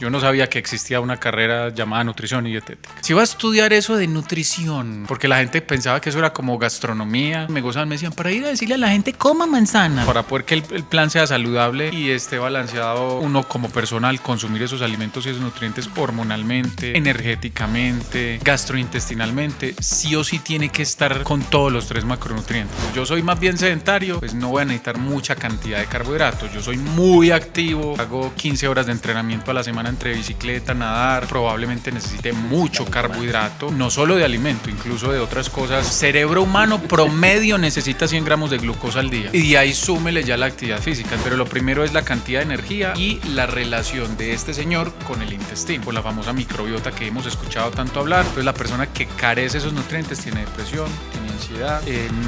Yo no sabía que existía una carrera llamada nutrición y dietética. Si iba a estudiar eso de nutrición, porque la gente pensaba que eso era como gastronomía, me decían, para ir a decirle a la gente coma manzana, para poder que el plan sea saludable y esté balanceado uno como persona al consumir esos alimentos y esos nutrientes hormonalmente, energéticamente, gastrointestinalmente, sí o sí tiene que estar con todos los 3 macronutrientes. Yo soy más bien sedentario, pues no voy a necesitar mucha cantidad de carbohidratos. Yo soy muy activo, hago 15 horas de entrenamiento a la semana entre bicicleta, nadar, probablemente necesite mucho carbohidrato, no solo de alimento, incluso de otras cosas. Cerebro humano promedio necesita 100 gramos de glucosa al día y de ahí súmele ya la actividad física, pero lo primero es la cantidad de energía y la relación de este señor con el intestino, por la famosa microbiota que hemos escuchado tanto hablar. Entonces la persona que carece de esos nutrientes tiene depresión, tiene ansiedad,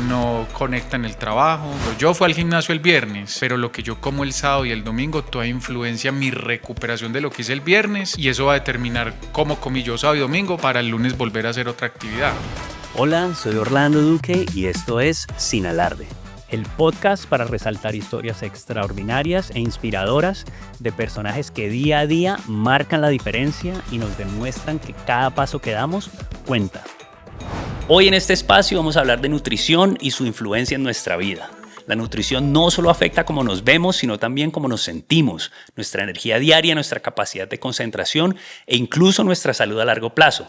no conecta en el trabajo. Yo fui al gimnasio el viernes, pero lo que yo como el sábado y el domingo toda influencia mi recuperación de lo que hice el viernes y eso va a determinar cómo comí yo sábado y domingo para el lunes volver a hacer otra actividad. Hola, soy Orlando Duque y esto es Sin Alarde, el podcast para resaltar historias extraordinarias e inspiradoras de personajes que día a día marcan la diferencia y nos demuestran que cada paso que damos cuenta. Hoy en este espacio vamos a hablar de nutrición y su influencia en nuestra vida. La nutrición no solo afecta cómo nos vemos, sino también cómo nos sentimos, nuestra energía diaria, nuestra capacidad de concentración e incluso nuestra salud a largo plazo.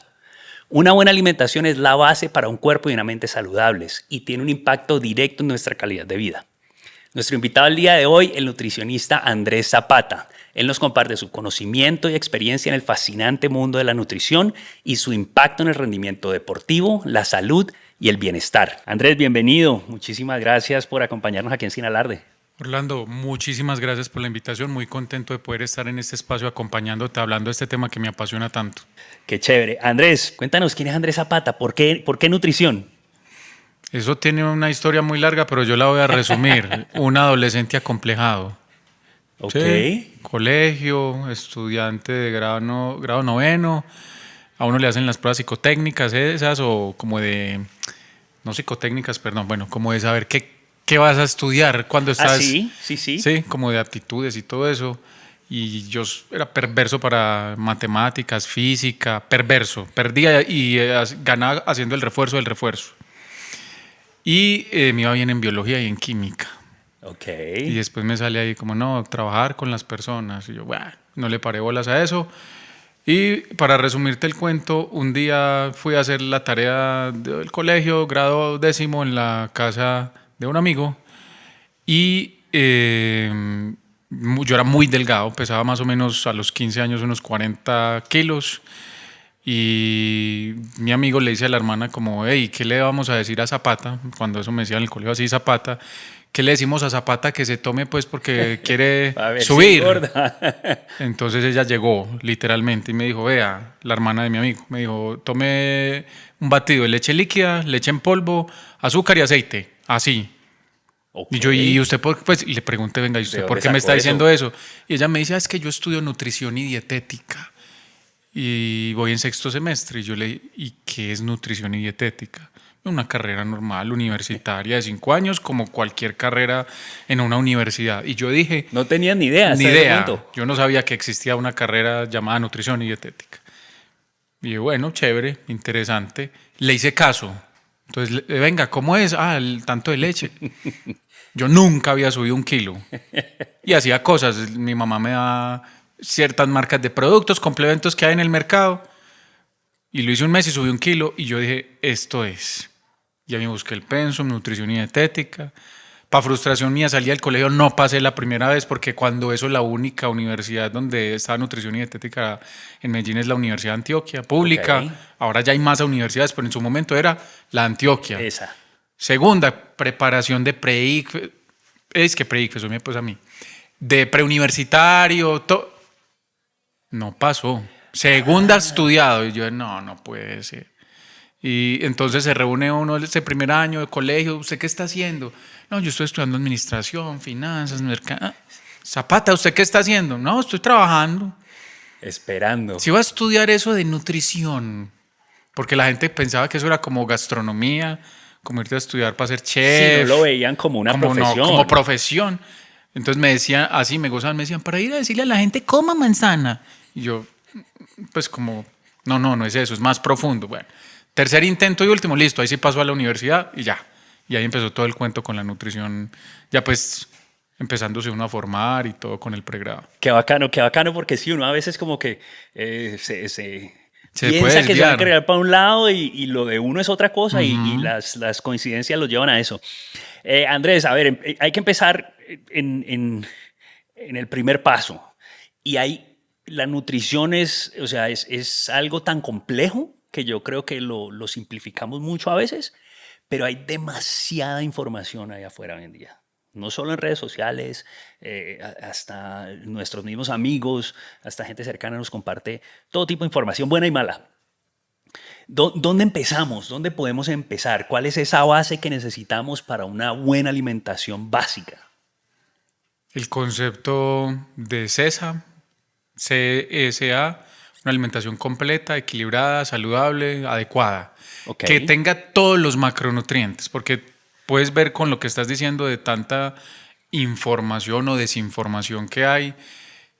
Una buena alimentación es la base para un cuerpo y una mente saludables y tiene un impacto directo en nuestra calidad de vida. Nuestro invitado el día de hoy, el nutricionista Andrés Zapata. Él nos comparte su conocimiento y experiencia en el fascinante mundo de la nutrición y su impacto en el rendimiento deportivo, la salud y el bienestar. Andrés, bienvenido. Muchísimas gracias por acompañarnos aquí en Sin Alarde. Orlando, muchísimas gracias por la invitación. Muy contento de poder estar en este espacio acompañándote, hablando de este tema que me apasiona tanto. Qué chévere. Andrés, cuéntanos quién es Andrés Zapata. ¿Por qué nutrición? Eso tiene una historia muy larga, pero yo la voy a resumir. Un adolescente acomplejado. Ok. Sí, colegio, estudiante de grado noveno. A uno le hacen las pruebas psicotécnicas esas o como de... No psicotécnicas, perdón. Bueno, como de saber qué vas a estudiar cuando estás... Sí. Sí, como de aptitudes y todo eso. Y yo era perverso para matemáticas, física, perverso. Perdía y ganaba haciendo el refuerzo del refuerzo. Y me iba bien en biología y en química. Ok. Y después me sale ahí como, no, trabajar con las personas. Y yo, bueno, no le paré bolas a eso. Y para resumirte el cuento, un día fui a hacer la tarea del colegio, grado 10º, en la casa de un amigo. Y yo era muy delgado, pesaba más o menos a los 15 años unos 40 kilos. Y mi amigo le dice a la hermana como, hey, ¿qué le vamos a decir a Zapata? Cuando eso me decía en el colegio así, Zapata. ¿Qué le decimos a Zapata que se tome pues porque quiere subir? Entonces ella llegó literalmente y me dijo, vea, la hermana de mi amigo, me dijo, tome un batido de leche líquida, leche en polvo, azúcar y aceite, así. Okay. Y yo, ¿y usted por qué? Pues, y le pregunté, venga, ¿y usted por qué me está diciendo eso? Y ella me dice, es que yo estudio nutrición y dietética. Y voy en 6º semestre. Y yo le dije, ¿y qué es nutrición y dietética? Una carrera normal, universitaria de 5 años, como cualquier carrera en una universidad. Y yo dije... No tenía ni idea. Ni idea. Yo no sabía que existía una carrera llamada nutrición y dietética. Y dije, bueno, chévere, interesante. Le hice caso. Entonces, venga, ¿cómo es? El tanto de leche. Yo nunca había subido 1 kilo. Y hacía cosas. Mi mamá me da ciertas marcas de productos, complementos que hay en el mercado. Y lo hice 1 mes y subí 1 kilo. Y yo dije, esto es. Ya me busqué el pensum, nutrición y dietética. Para frustración mía salí del colegio, no pasé la primera vez porque cuando eso la única universidad donde estaba nutrición y dietética en Medellín es la Universidad de Antioquia, pública. Okay. Ahora ya hay más universidades, pero en su momento era la Antioquia. Esa. Segunda, preparación de pre-ICFES. Es que pre-ICFES, eso me pues a mí. De preuniversitario, no pasó. Segunda estudiado. Y yo, no puede ser. Y entonces se reúne uno ese primer año de colegio. ¿Usted qué está haciendo? No, yo estoy estudiando administración, finanzas, mercado. Zapata, ¿usted qué está haciendo? No, estoy trabajando. Esperando. Si iba a estudiar eso de nutrición, porque la gente pensaba que eso era como gastronomía, como irte a estudiar para ser chef. Sí, no lo veían como una profesión. No, como profesión. Entonces me decían, así me gozaban, me decían, para ir a decirle a la gente, coma manzana. Y yo, pues como, no es eso, es más profundo. Bueno, tercer intento y último, listo, ahí sí pasó a la universidad y ya. Y ahí empezó todo el cuento con la nutrición, ya pues empezándose uno a formar y todo con el pregrado. Qué bacano, porque sí, uno a veces como que se Se puede piensa que se va a desviar. cargar para un lado y lo de uno es otra cosa y las coincidencias los llevan a eso. Andrés, a ver, hay que empezar en el primer paso. Y la nutrición o sea, es algo tan complejo que yo creo que lo simplificamos mucho a veces, pero hay demasiada información allá afuera hoy en día. No solo en redes sociales, hasta nuestros mismos amigos, hasta gente cercana nos comparte todo tipo de información, buena y mala. ¿Dónde empezamos? ¿Dónde podemos empezar? ¿Cuál es esa base que necesitamos para una buena alimentación básica? El concepto de CESA, una alimentación completa, equilibrada, saludable, adecuada, Ok. que tenga todos los macronutrientes, porque puedes ver con lo que estás diciendo de tanta información o desinformación que hay,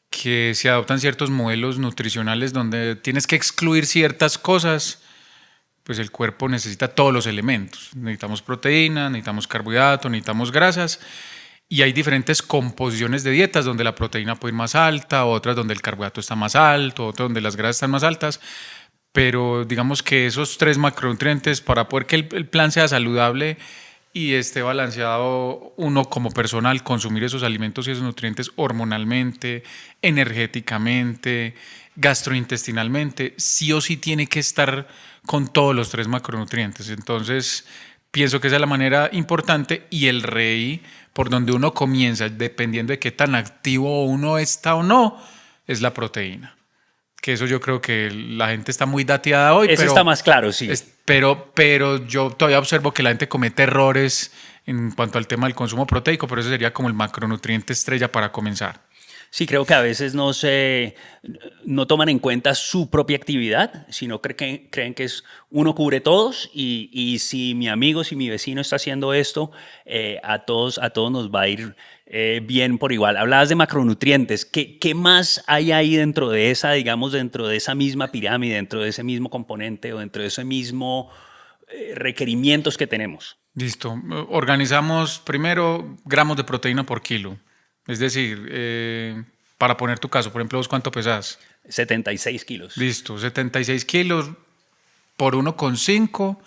que se adoptan ciertos modelos nutricionales donde tienes que excluir ciertas cosas, pues el cuerpo necesita todos los elementos. Necesitamos proteína, necesitamos carbohidratos, necesitamos grasas. Y hay diferentes composiciones de dietas donde la proteína puede ir más alta, otras donde el carbohidrato está más alto, otras donde las grasas están más altas. Pero digamos que esos tres macronutrientes, para poder que el plan sea saludable y esté balanceado uno como persona al consumir esos alimentos y esos nutrientes hormonalmente, energéticamente, gastrointestinalmente, sí o sí tiene que estar con todos los tres macronutrientes. Entonces, pienso que esa es la manera importante y el rey por donde uno comienza, dependiendo de qué tan activo uno está o no, es la proteína. Que eso yo creo que la gente está muy dateada hoy. Eso está más claro, sí. Pero yo todavía observo que la gente comete errores en cuanto al tema del consumo proteico, pero ese sería como el macronutriente estrella para comenzar. Sí, creo que a veces no toman en cuenta su propia actividad, sino creen que uno cubre todos y si mi amigo, si mi vecino está haciendo esto, a todos nos va a ir bien por igual. Hablabas de macronutrientes. ¿Qué más hay ahí dentro de digamos, dentro de esa misma pirámide, dentro de ese mismo componente o dentro de ese mismo requerimientos que tenemos? Listo. Organizamos primero gramos de proteína por kilo. Es decir, para poner tu caso, por ejemplo, ¿vos cuánto pesás? 76 kilos. Listo, 76 kilos por 1,5,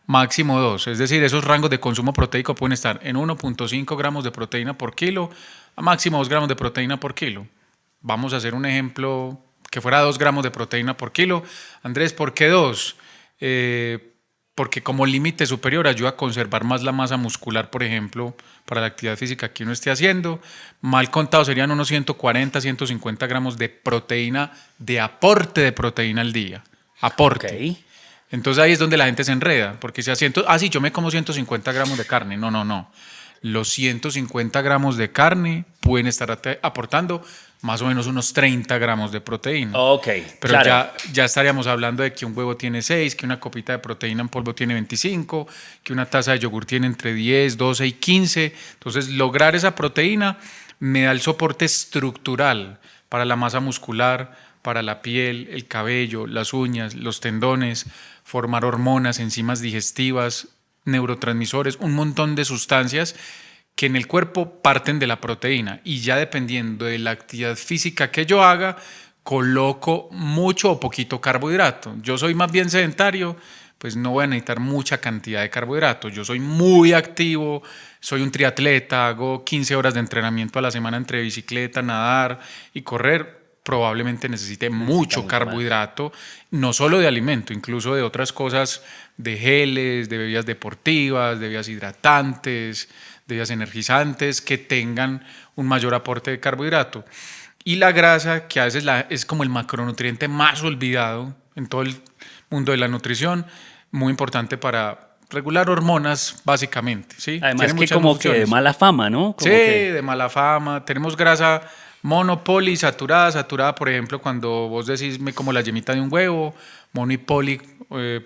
máximo 2. Es decir, esos rangos de consumo proteico pueden estar en 1,5 gramos de proteína por kilo a máximo 2 gramos de proteína por kilo. Vamos a hacer un ejemplo que fuera 2 gramos de proteína por kilo. Andrés, ¿por qué 2? Porque como límite superior ayuda a conservar más la masa muscular, por ejemplo, para la actividad física que uno esté haciendo. Mal contado serían unos 140, 150 gramos de proteína, de aporte de proteína al día. Aporte. Okay. Entonces ahí es donde la gente se enreda, porque si sí, yo me como 150 gramos de carne. No. Los 150 gramos de carne pueden estar aportando más o menos unos 30 gramos de proteína. Ok, pero claro. ya estaríamos hablando de que un huevo tiene 6, que una copita de proteína en polvo tiene 25, que una taza de yogur tiene entre 10, 12 y 15. Entonces, lograr esa proteína me da el soporte estructural para la masa muscular, para la piel, el cabello, las uñas, los tendones, formar hormonas, enzimas digestivas, neurotransmisores, un montón de sustancias que en el cuerpo parten de la proteína y ya dependiendo de la actividad física que yo haga, coloco mucho o poquito carbohidrato. Yo soy más bien sedentario, pues no voy a necesitar mucha cantidad de carbohidratos. Yo soy muy activo, soy un triatleta, hago 15 horas de entrenamiento a la semana entre bicicleta, nadar y correr. Probablemente necesite mucho carbohidrato, no solo de alimento, incluso de otras cosas, de geles, de bebidas deportivas, de bebidas hidratantes, de bebidas energizantes que tengan un mayor aporte de carbohidrato. Y la grasa, que a veces es como el macronutriente más olvidado en todo el mundo de la nutrición, muy importante para regular hormonas, básicamente. ¿Sí? Además Tiene que como funciones. que de mala fama, ¿no? De mala fama. Tenemos grasa Mono, poli, saturada. Saturada, por ejemplo, cuando vos decís me como la yemita de un huevo. Mono y poli,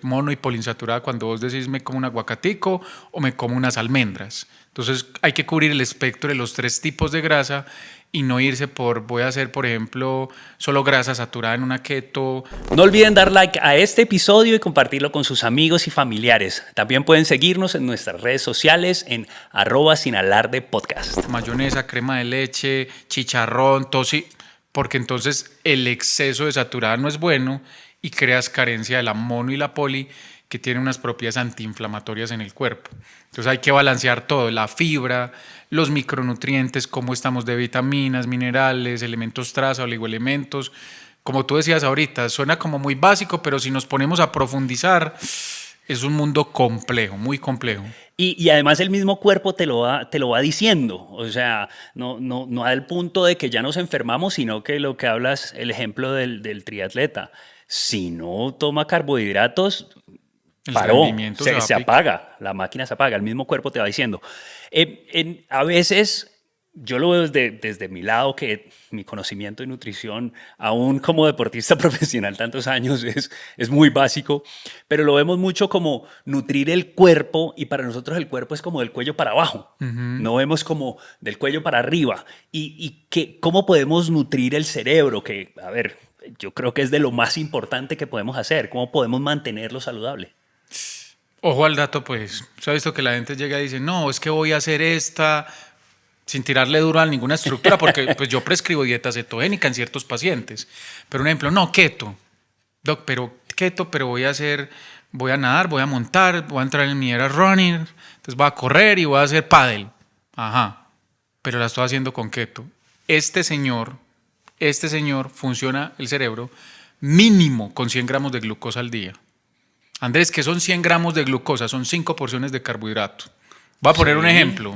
mono y poliinsaturada cuando vos decís me como un aguacatico o me como unas almendras. Entonces hay que cubrir el espectro de los 3 tipos de grasa y no irse por, voy a hacer, por ejemplo, solo grasa saturada en una keto. No olviden dar like a este episodio y compartirlo con sus amigos y familiares. También pueden seguirnos en nuestras redes sociales en @sinalardepodcast. Mayonesa, crema de leche, chicharrón, tosi, porque entonces el exceso de saturada no es bueno y creas carencia de la mono y la poli, que tienen unas propiedades antiinflamatorias en el cuerpo. Entonces hay que balancear todo, la fibra, los micronutrientes, cómo estamos de vitaminas, minerales, elementos traza, oligoelementos. Como tú decías ahorita, suena como muy básico, pero si nos ponemos a profundizar, es un mundo complejo, muy complejo. Y además el mismo cuerpo te lo va diciendo, o sea, no al punto de que ya nos enfermamos, sino que lo que hablas, el ejemplo del triatleta, si no toma carbohidratos, El paró, rendimiento se apaga, la máquina se apaga, el mismo cuerpo te va diciendo. A veces yo lo veo desde mi lado, que mi conocimiento de nutrición, aún como deportista profesional tantos años, es muy básico, pero lo vemos mucho como nutrir el cuerpo, y para nosotros el cuerpo es como del cuello para abajo, no vemos como del cuello para arriba. ¿Cómo podemos nutrir el cerebro? Que, a ver, yo creo que es de lo más importante que podemos hacer. ¿Cómo podemos mantenerlo saludable? Ojo al dato, pues. ¿Se ha visto que la gente llega y dice, no, es que voy a hacer esta, sin tirarle duro a ninguna estructura, porque pues yo prescribo dieta cetogénica en ciertos pacientes. Pero un ejemplo, no, keto. Doc, pero keto, pero voy a nadar, voy a montar, voy a entrar en mi era running, entonces voy a correr y voy a hacer pádel. Ajá, pero la estoy haciendo con keto. Este señor funciona el cerebro mínimo con 100 gramos de glucosa al día. Andrés, ¿qué son 100 gramos de glucosa? Son 5 porciones de carbohidrato. Voy a poner un ejemplo.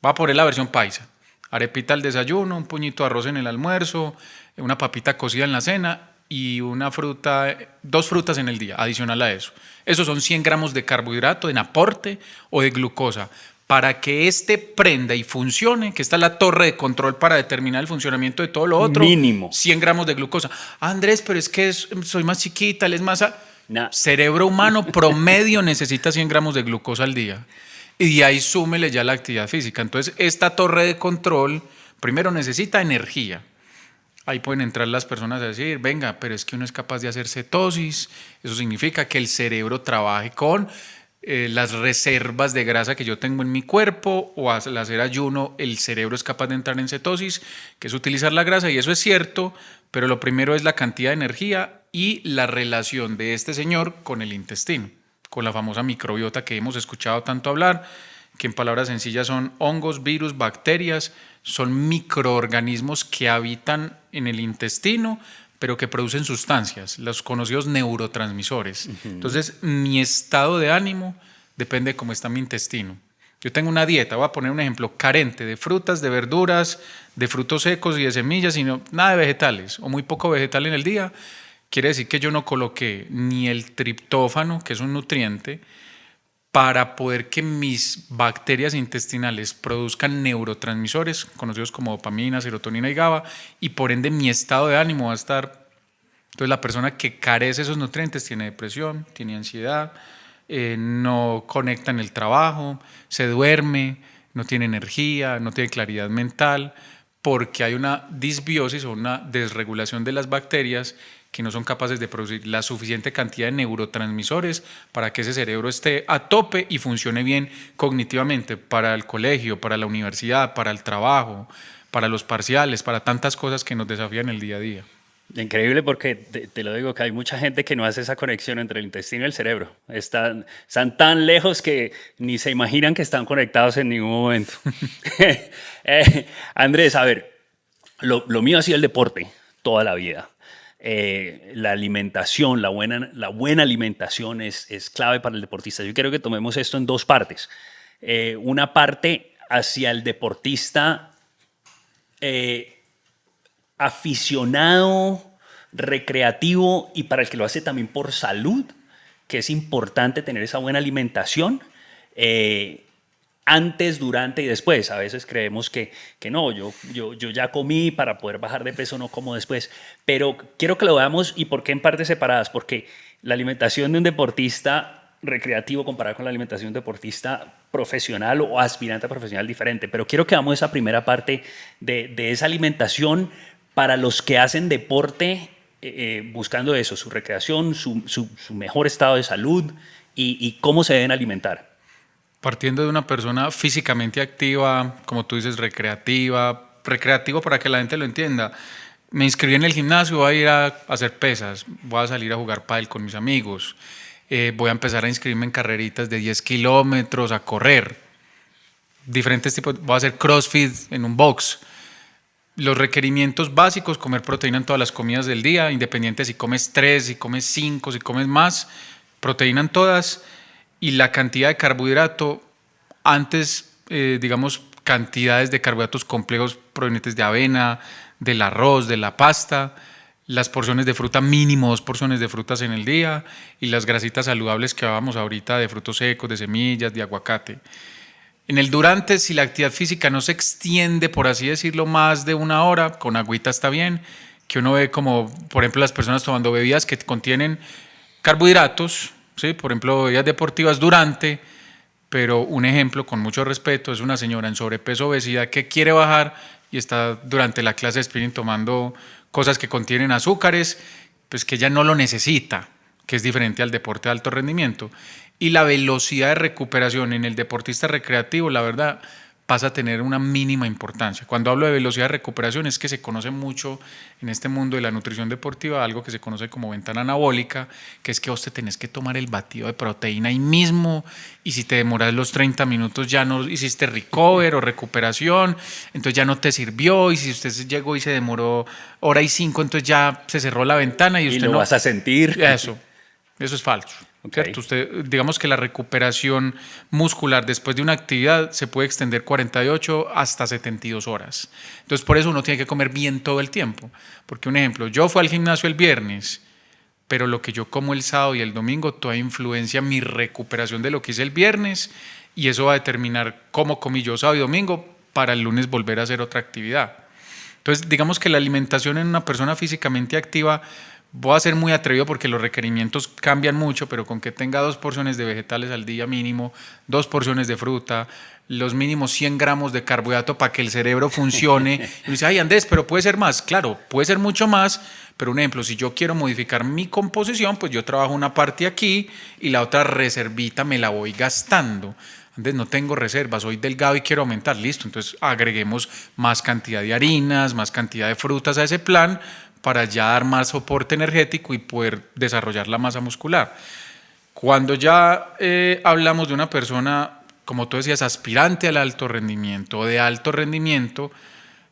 Voy a poner la versión paisa. Arepita al desayuno, un puñito de arroz en el almuerzo, una papita cocida en la cena y una fruta, 2 frutas en el día, adicional a eso. Esos son 100 gramos de carbohidrato en aporte o de glucosa. Para que este prenda y funcione, que esta es la torre de control para determinar el funcionamiento de todo lo otro, mínimo 100 gramos de glucosa. Andrés, pero es que soy más chiquita, él es más... Nah. Cerebro humano promedio necesita 100 gramos de glucosa al día. Y de ahí súmele ya la actividad física. Entonces, esta torre de control primero necesita energía. Ahí pueden entrar las personas a decir, venga, pero es que uno es capaz de hacer cetosis. Eso significa que el cerebro trabaje con las reservas de grasa que yo tengo en mi cuerpo, o al hacer ayuno el cerebro es capaz de entrar en cetosis, que es utilizar la grasa, y eso es cierto, pero lo primero es la cantidad de energía y la relación de este señor con el intestino, con la famosa microbiota que hemos escuchado tanto hablar, que en palabras sencillas son hongos, virus, bacterias, son microorganismos que habitan en el intestino, pero que producen sustancias, los conocidos neurotransmisores. Entonces, mi estado de ánimo depende de cómo está mi intestino. Yo tengo una dieta, voy a poner un ejemplo, carente de frutas, de verduras, de frutos secos y de semillas, sino nada de vegetales, o muy poco vegetal en el día. Quiere decir que yo no coloqué ni el triptófano, que es un nutriente, para poder que mis bacterias intestinales produzcan neurotransmisores, conocidos como dopamina, serotonina y GABA, y por ende mi estado de ánimo va a estar... Entonces la persona que carece de esos nutrientes tiene depresión, tiene ansiedad, no conecta en el trabajo, se duerme, no tiene energía, no tiene claridad mental, porque hay una disbiosis o una desregulación de las bacterias que no son capaces de producir la suficiente cantidad de neurotransmisores para que ese cerebro esté a tope y funcione bien cognitivamente para el colegio, para la universidad, para el trabajo, para los parciales, para tantas cosas que nos desafían el día a día. Increíble, porque te lo digo, que hay mucha gente que no hace esa conexión entre el intestino y el cerebro. Están tan lejos que ni se imaginan que están conectados en ningún momento. Andrés, a ver, lo mío ha sido el deporte toda la vida. La alimentación, la buena alimentación es clave para el deportista. Yo quiero que tomemos esto en 2 partes. Una parte hacia el deportista aficionado, recreativo, y para el que lo hace también por salud, que es importante tener esa buena alimentación. antes, durante y después. A veces creemos que no, yo ya comí para poder bajar de peso, no como después. Pero quiero que lo veamos y por qué en partes separadas, porque la alimentación de un deportista recreativo comparada con la alimentación de un deportista profesional o aspirante a profesional diferente. Pero quiero que veamos esa primera parte de esa alimentación para los que hacen deporte buscando eso, su recreación, su mejor estado de salud y cómo se deben alimentar. Partiendo de una persona físicamente activa, como tú dices, recreativo para que la gente lo entienda. Me inscribí en el gimnasio, voy a ir a hacer pesas, voy a salir a jugar pádel con mis amigos, voy a empezar a inscribirme en carreritas de 10 kilómetros, a correr, diferentes tipos, voy a hacer CrossFit en un box. Los requerimientos básicos: comer proteína en todas las comidas del día, independiente si comes 3, si comes 5, si comes más, proteína en todas. Y la cantidad de carbohidrato, antes, digamos, cantidades de carbohidratos complejos provenientes de avena, del arroz, de la pasta, las porciones de fruta, mínimo 2 porciones de frutas en el día, y las grasitas saludables que hablábamos ahorita de frutos secos, de semillas, de aguacate. En el durante, si la actividad física no se extiende, por así decirlo, más de 1 hora, con agüita está bien, que uno ve como, por ejemplo, las personas tomando bebidas que contienen carbohidratos, ¿sí? Por ejemplo, bebidas deportivas durante, pero un ejemplo con mucho respeto es una señora en sobrepeso, obesidad, que quiere bajar y está durante la clase de spinning tomando cosas que contienen azúcares, pues que ella no lo necesita, que es diferente al deporte de alto rendimiento. Y la velocidad de recuperación en el deportista recreativo, la verdad, pasa a tener una mínima importancia. Cuando hablo de velocidad de recuperación es que se conoce mucho en este mundo de la nutrición deportiva algo que se conoce como ventana anabólica, que es que vos te tenés que tomar el batido de proteína ahí mismo, y si te demoras los 30 minutos ya no hiciste recover o recuperación, entonces ya no te sirvió, y si usted llegó y se demoró 1:05, entonces ya se cerró la ventana y usted lo no vas a sentir. Eso es falso. Okay. ¿Cierto? Usted, digamos que la recuperación muscular después de una actividad se puede extender 48 hasta 72 horas. Entonces, por eso uno tiene que comer bien todo el tiempo. Porque, un ejemplo, yo fui al gimnasio el viernes, pero lo que yo como el sábado y el domingo toda influencia mi recuperación de lo que hice el viernes, y eso va a determinar cómo comí yo sábado y domingo para el lunes volver a hacer otra actividad. Entonces, digamos que la alimentación en una persona físicamente activa, voy a ser muy atrevido porque los requerimientos cambian mucho, pero con que tenga 2 porciones de vegetales al día mínimo, 2 porciones de fruta, los mínimos 100 gramos de carbohidrato para que el cerebro funcione. Y dice, ay Andrés, pero puede ser más. Claro, puede ser mucho más, pero un ejemplo, si yo quiero modificar mi composición, pues yo trabajo una parte aquí y la otra reservita me la voy gastando. Antes no tengo reserva, soy delgado y quiero aumentar, listo, entonces agreguemos más cantidad de harinas, más cantidad de frutas a ese plan, para ya dar más soporte energético y poder desarrollar la masa muscular. Cuando ya hablamos de una persona, como tú decías, aspirante al alto rendimiento o de alto rendimiento,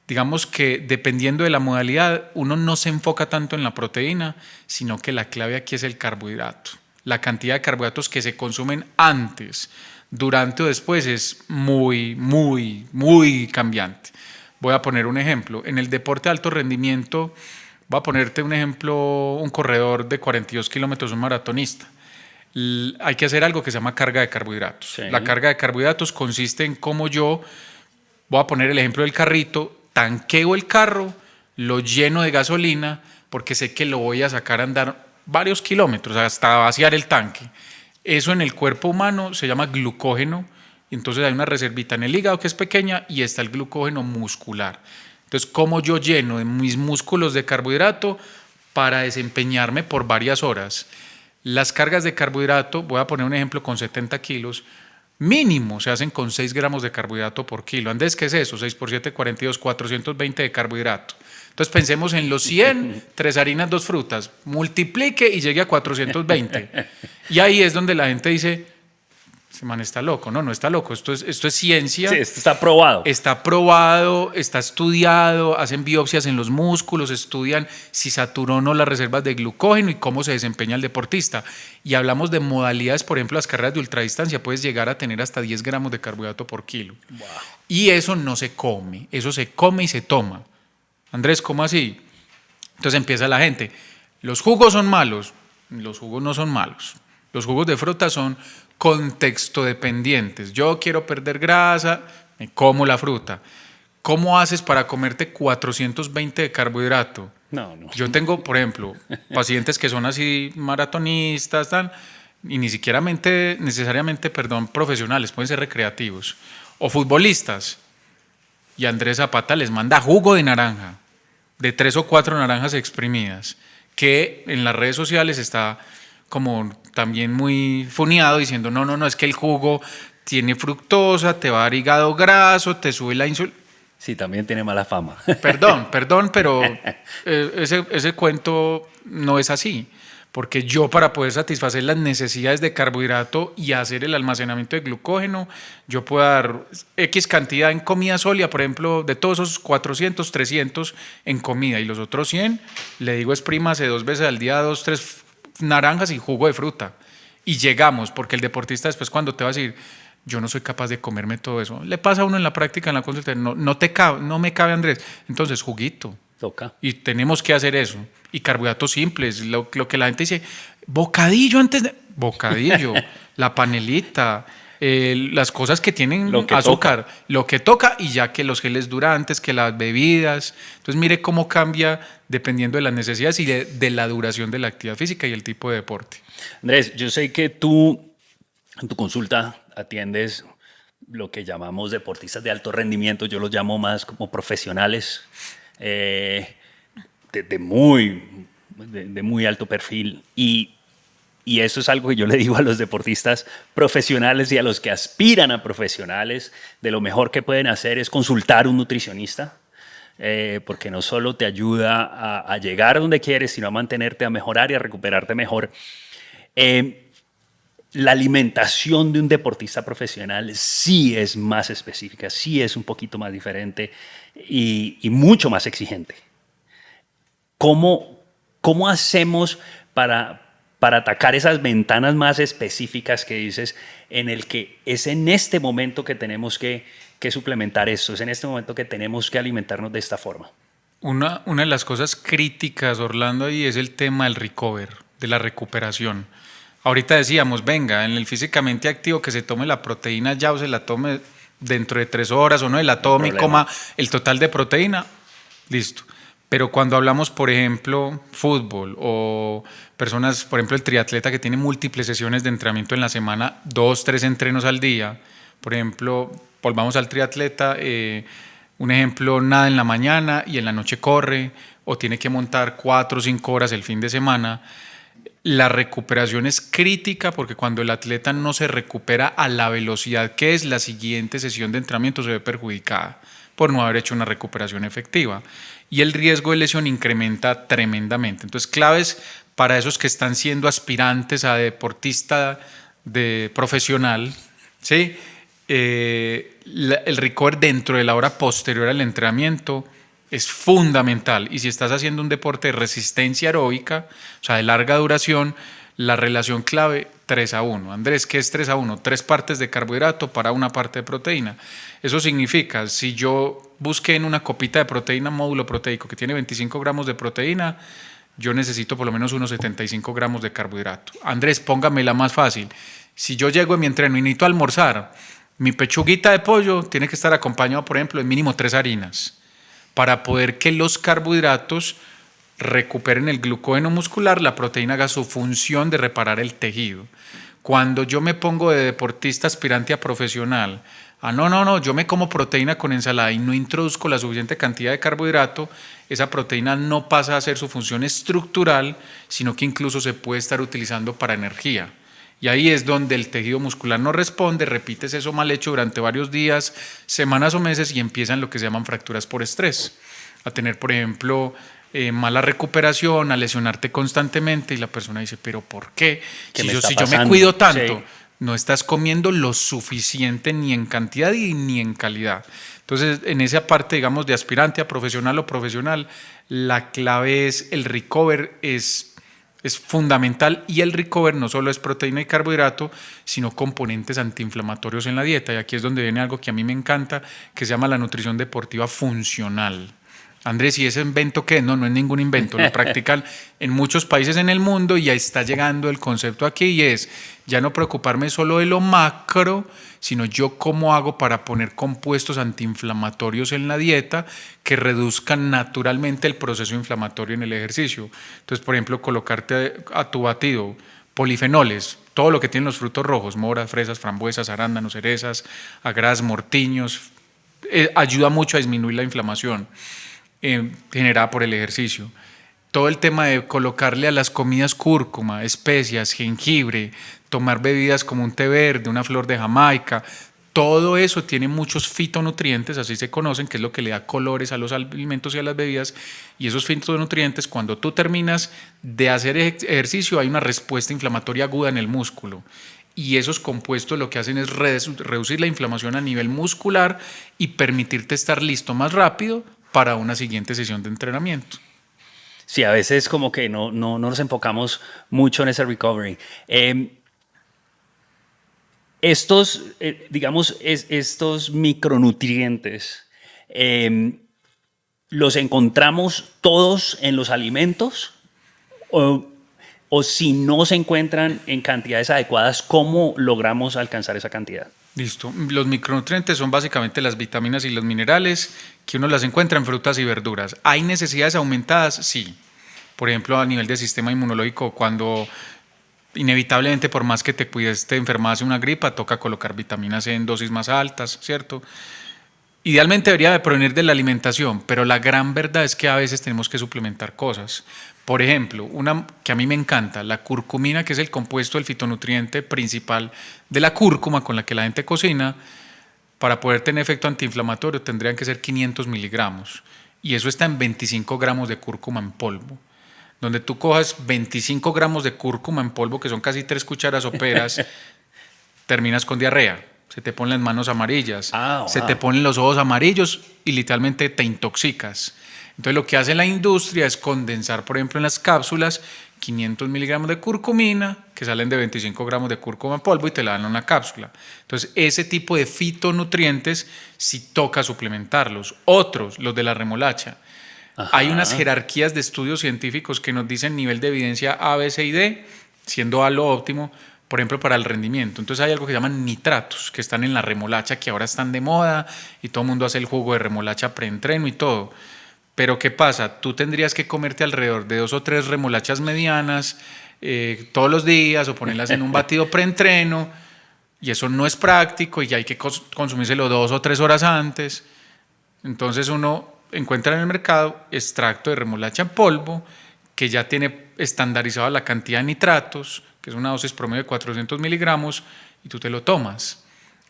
digamos que dependiendo de la modalidad, uno no se enfoca tanto en la proteína, sino que la clave aquí es el carbohidrato. La cantidad de carbohidratos que se consumen antes, durante o después es muy, muy, muy cambiante. Voy a poner un ejemplo. En el deporte de alto rendimiento, voy a ponerte un ejemplo, un corredor de 42 kilómetros, un maratonista. Hay que hacer algo que se llama carga de carbohidratos. Sí. La carga de carbohidratos consiste en cómo yo, voy a poner el ejemplo del carrito, tanqueo el carro, lo lleno de gasolina, porque sé que lo voy a sacar a andar varios kilómetros hasta vaciar el tanque. Eso en el cuerpo humano se llama glucógeno, y entonces hay una reservita en el hígado que es pequeña y está el glucógeno muscular. Entonces, ¿cómo yo lleno de mis músculos de carbohidrato para desempeñarme por varias horas? Las cargas de carbohidrato, voy a poner un ejemplo con 70 kilos, mínimo se hacen con 6 gramos de carbohidrato por kilo. Andrés, ¿qué es eso? 6 por 7, 42, 420 de carbohidrato. Entonces pensemos en los 100, 3 harinas, 2 frutas, multiplique y llegue a 420. Y ahí es donde la gente dice, ese man está loco. No está loco, esto es ciencia. Sí, esto está probado. Está probado, está estudiado, hacen biopsias en los músculos, estudian si saturó o no las reservas de glucógeno y cómo se desempeña el deportista. Y hablamos de modalidades, por ejemplo, las carreras de ultradistancia, puedes llegar a tener hasta 10 gramos de carbohidrato por kilo. Wow. Y eso no se come, eso se come y se toma. Andrés, ¿cómo así? Entonces empieza la gente, los jugos son malos. Los jugos no son malos. Los jugos de fruta son contexto dependientes. Yo quiero perder grasa, me como la fruta. ¿Cómo haces para comerte 420 de carbohidrato? No, no. Yo tengo, por ejemplo, pacientes que son así maratonistas, y ni siquiera necesariamente, profesionales, pueden ser recreativos, o futbolistas. Y Andrés Zapata les manda jugo de naranja, de 3 o 4 naranjas exprimidas, que en las redes sociales está como también muy funeado diciendo, no, es que el jugo tiene fructosa, te va a dar hígado graso, te sube la insulina. Sí, también tiene mala fama. Perdón, pero ese cuento no es así. Porque yo, para poder satisfacer las necesidades de carbohidrato y hacer el almacenamiento de glucógeno, yo puedo dar X cantidad en comida sólida, por ejemplo, de todos esos 400, 300 en comida, y los otros 100, le digo, exprímase 2 veces al día, 2, 3 naranjas y jugo de fruta. Y llegamos, porque el deportista después, cuando te va a decir, yo no soy capaz de comerme todo eso, le pasa a uno en la práctica, en la consulta, no me cabe, Andrés. Entonces, juguito. Toca. Y tenemos que hacer eso. Y carbohidratos simples, lo que la gente dice, bocadillo antes de... Bocadillo, la panelita, las cosas que tienen azúcar, lo que toca, y ya que los geles durantes, que las bebidas. Entonces mire cómo cambia dependiendo de las necesidades y de la duración de la actividad física y el tipo de deporte. Andrés, yo sé que tú en tu consulta atiendes lo que llamamos deportistas de alto rendimiento, yo los llamo más como profesionales, de muy alto perfil, y eso es algo que yo le digo a los deportistas profesionales y a los que aspiran a profesionales, de lo mejor que pueden hacer es consultar a un nutricionista, porque no solo te ayuda a llegar donde quieres, sino a mantenerte, a mejorar y a recuperarte mejor. La alimentación de un deportista profesional sí es más específica, sí es un poquito más diferente y mucho más exigente. ¿Cómo hacemos para atacar esas ventanas más específicas que dices, en el que es en este momento que tenemos que suplementar esto, es en este momento que tenemos que alimentarnos de esta forma? Una de las cosas críticas, Orlando, ahí es el tema del recover, de la recuperación. Ahorita decíamos, venga, en el físicamente activo que se tome la proteína ya, o se la tome dentro de 3 horas, o no, la tome y coma el total de proteína, listo. Pero cuando hablamos, por ejemplo, fútbol, o personas, por ejemplo, el triatleta que tiene múltiples sesiones de entrenamiento en la semana, 2, 3 entrenos al día, por ejemplo, volvamos al triatleta, un ejemplo, nada en la mañana y en la noche corre, o tiene que montar 4 o 5 horas el fin de semana. La recuperación es crítica, porque cuando el atleta no se recupera a la velocidad que es, la siguiente sesión de entrenamiento se ve perjudicada por no haber hecho una recuperación efectiva, y el riesgo de lesión incrementa tremendamente. Entonces, claves para esos que están siendo aspirantes a deportista profesional, ¿sí? El recover dentro de la hora posterior al entrenamiento es fundamental, y si estás haciendo un deporte de resistencia aeróbica, o sea, de larga duración, la relación clave 3-1. Andrés, ¿qué es 3-1? 3 partes de carbohidrato para 1 parte de proteína. Eso significa, si yo busqué en una copita de proteína módulo proteico que tiene 25 gramos de proteína, yo necesito por lo menos unos 75 gramos de carbohidrato. Andrés, póngamela más fácil. Si yo llego en mi entreno y necesito almorzar, mi pechuguita de pollo tiene que estar acompañado, por ejemplo, de mínimo 3 harinas, para poder que los carbohidratos recuperen el glucógeno muscular, la proteína haga su función de reparar el tejido. Cuando yo me pongo de deportista aspirante a profesional, no, yo me como proteína con ensalada y no introduzco la suficiente cantidad de carbohidrato, esa proteína no pasa a ser su función estructural, sino que incluso se puede estar utilizando para energía. Y ahí es donde el tejido muscular no responde, repites eso mal hecho durante varios días, semanas o meses, y empiezan lo que se llaman fracturas por estrés. A tener, por ejemplo, mala recuperación, a lesionarte constantemente, y la persona dice, ¿pero por qué? Si yo me cuido tanto, sí. No estás comiendo lo suficiente ni en cantidad ni en calidad. Entonces, en esa parte, digamos, de aspirante a profesional o profesional, la clave es el recover, es fundamental, y el recover no solo es proteína y carbohidrato, sino componentes antiinflamatorios en la dieta, y aquí es donde viene algo que a mí me encanta, que se llama la nutrición deportiva funcional. Andrés, ¿y ese invento qué? No, no es ningún invento, lo practican en muchos países en el mundo y ya está llegando el concepto aquí y es ya no preocuparme solo de lo macro, sino yo cómo hago para poner compuestos antiinflamatorios en la dieta que reduzcan naturalmente el proceso inflamatorio en el ejercicio. Entonces, por ejemplo, colocarte a tu batido polifenoles, todo lo que tienen los frutos rojos, moras, fresas, frambuesas, arándanos, cerezas, agraz, mortiños, ayuda mucho a disminuir la inflamación generada por el ejercicio. Todo el tema de colocarle a las comidas cúrcuma, especias, jengibre, tomar bebidas como un té verde, una flor de Jamaica, todo eso tiene muchos fitonutrientes, así se conocen, que es lo que le da colores a los alimentos y a las bebidas, y esos fitonutrientes, cuando tú terminas de hacer ejercicio, hay una respuesta inflamatoria aguda en el músculo. Y esos compuestos lo que hacen es reducir la inflamación a nivel muscular y permitirte estar listo más rápido para una siguiente sesión de entrenamiento. Sí, a veces como que no nos enfocamos mucho en ese recovery. Estos micronutrientes, ¿los encontramos todos en los alimentos? O si no se encuentran en cantidades adecuadas, ¿cómo logramos alcanzar esa cantidad? Listo. Los micronutrientes son básicamente las vitaminas y los minerales que uno las encuentra en frutas y verduras. ¿Hay necesidades aumentadas? Sí. Por ejemplo, a nivel del sistema inmunológico, cuando inevitablemente por más que te cuides te enfermas de una gripa, toca colocar vitamina C en dosis más altas, ¿cierto? Idealmente debería de provenir de la alimentación, pero la gran verdad es que a veces tenemos que suplementar cosas. Por ejemplo, una que a mí me encanta, la curcumina, que es el compuesto del fitonutriente principal de la cúrcuma con la que la gente cocina, para poder tener efecto antiinflamatorio tendrían que ser 500 miligramos. Y eso está en 25 gramos de cúrcuma en polvo. Donde tú cojas 25 gramos de cúrcuma en polvo, que son casi 3 cucharas soperas, terminas con diarrea. Se te ponen las manos amarillas, se te ponen los ojos amarillos y literalmente te intoxicas. Entonces lo que hace la industria es condensar, por ejemplo, en las cápsulas 500 miligramos de curcumina, que salen de 25 gramos de cúrcuma en polvo y te la dan en una cápsula. Entonces ese tipo de fitonutrientes sí toca suplementarlos. Otros, los de la remolacha. Ajá. Hay unas jerarquías de estudios científicos que nos dicen nivel de evidencia A, B, C y D, siendo A lo óptimo, por ejemplo, para el rendimiento. Entonces hay algo que se llaman nitratos, que están en la remolacha, que ahora están de moda y todo el mundo hace el jugo de remolacha preentreno y todo. Pero ¿qué pasa? Tú tendrías que comerte alrededor de 2 o 3 remolachas medianas todos los días o ponerlas en un batido preentreno y eso no es práctico y hay que consumírselo 2 o 3 horas antes. Entonces uno encuentra en el mercado extracto de remolacha en polvo que ya tiene estandarizada la cantidad de nitratos, que es una dosis promedio de 400 miligramos y tú te lo tomas.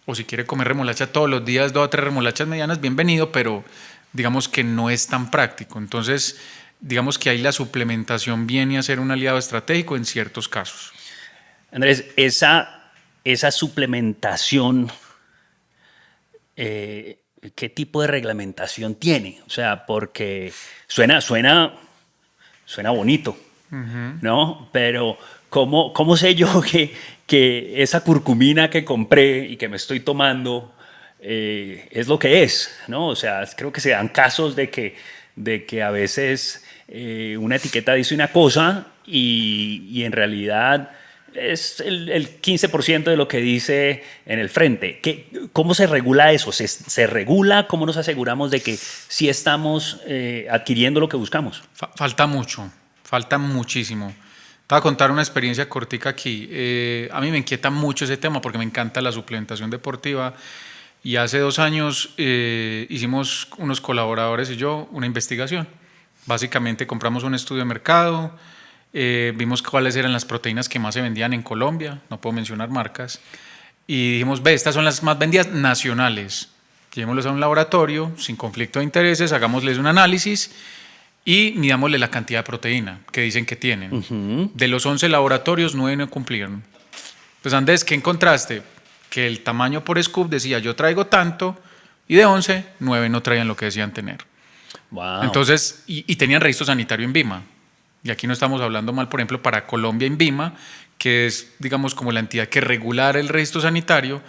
O si quiere comer remolacha todos los días, 2 o 3 remolachas medianas, bienvenido, pero digamos que no es tan práctico. Entonces, digamos que ahí la suplementación viene a ser un aliado estratégico en ciertos casos. Andrés, esa suplementación, ¿qué tipo de reglamentación tiene? O sea, porque suena bonito, ¿no? Pero ¿cómo sé yo que esa curcumina que compré y que me estoy tomando es lo que es, ¿no? O sea, creo que se dan casos de que a veces una etiqueta dice una cosa y en realidad es el 15% de lo que dice en el frente. ¿Cómo se regula eso? ¿Se regula? ¿Cómo nos aseguramos de que sí estamos adquiriendo lo que buscamos? Falta mucho, falta muchísimo. Te voy a contar una experiencia cortica aquí. A mí me inquieta mucho ese tema porque me encanta la suplementación deportiva. Y hace 2 años hicimos unos colaboradores y yo una investigación. Básicamente compramos un estudio de mercado, vimos cuáles eran las proteínas que más se vendían en Colombia, no puedo mencionar marcas, y dijimos, estas son las más vendidas nacionales. Llevémoslos a un laboratorio sin conflicto de intereses, hagámosles un análisis y midámosle la cantidad de proteína que dicen que tienen. De los 11 laboratorios, 9 no cumplieron. Pues Andrés, ¿qué encontraste? Que el tamaño por scoop decía yo traigo tanto y de 11, 9 no traían lo que decían tener. Wow. Entonces, y tenían registro sanitario en Vima. Y aquí no estamos hablando mal, por ejemplo, para Colombia en Vima, que es, digamos, como la entidad que regular el registro sanitario,